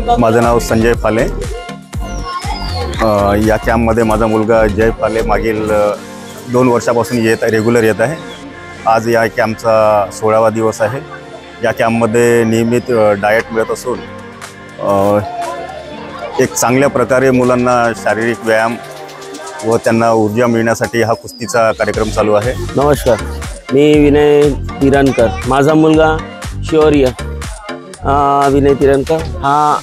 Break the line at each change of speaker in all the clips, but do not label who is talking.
माझं नाव संजय फाले। या कॅम्पमध्ये माझा मुलगा जय फाले मागील 2 वर्षापासून रेग्युलर येत आहे। आज या कॅम्पचा 16वा दिवस आहे। या कॅम्पमध्ये नियमित डाएट मिळत असून एक चांगल्या प्रकारे मुलांना शारीरिक व्यायाम व त्यांना ऊर्जा मिळण्यासाठी हा कुस्तीचा कार्यक्रम चालू आहे।
नमस्कार, मी विनय तिरणकर। माझा मुलगा शौर्य विनय तिरणकर हा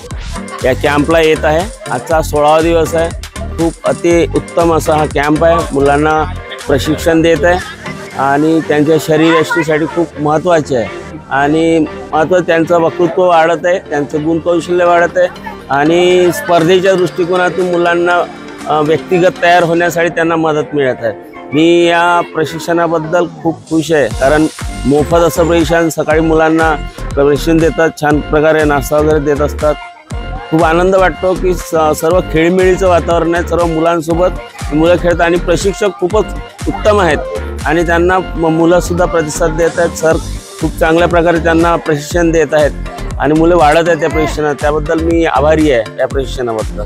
या कॅम्पला येत आहे। आजचा 16वा दिवस आहे। खूप अति उत्तम असा हा कॅम्प आहे। मुलांना प्रशिक्षण देत आहे आणि त्यांच्या शरीरयष्टीसाठी खूप महत्त्वाचे आहे आणि त्यांचं वक्तृत्व वाढत आहे, त्यांचं गुणकौशल्य वाढत आहे आणि स्पर्धेच्या दृष्टिकोनातून मुलांना व्यक्तिगत तयार होण्यासाठी त्यांना मदत मिळत आहे। मी या प्रशिक्षणाबद्दल खूप खुश आहे, कारण मोफत असं प्रशिक्षण सकाळी मुलांना प्रशिक्षण देतात, छान प्रकारे नाश्ता वगैरे देत असतात। खूप आनंद वाटतो की सर्व खेळीमेळीचं वातावरण आहे, सर्व मुलांसोबत मुलं खेळतात आणि प्रशिक्षक खूपच उत्तम आहेत आणि त्यांना मुलंसुद्धा प्रतिसाद देत आहेत। सर खूप चांगल्या प्रकारे त्यांना प्रशिक्षण देत आहेत आणि मुलं वाढत आहेत त्या प्रशिक्षणात। त्याबद्दल मी आभारी आहे या प्रशिक्षणाबद्दल।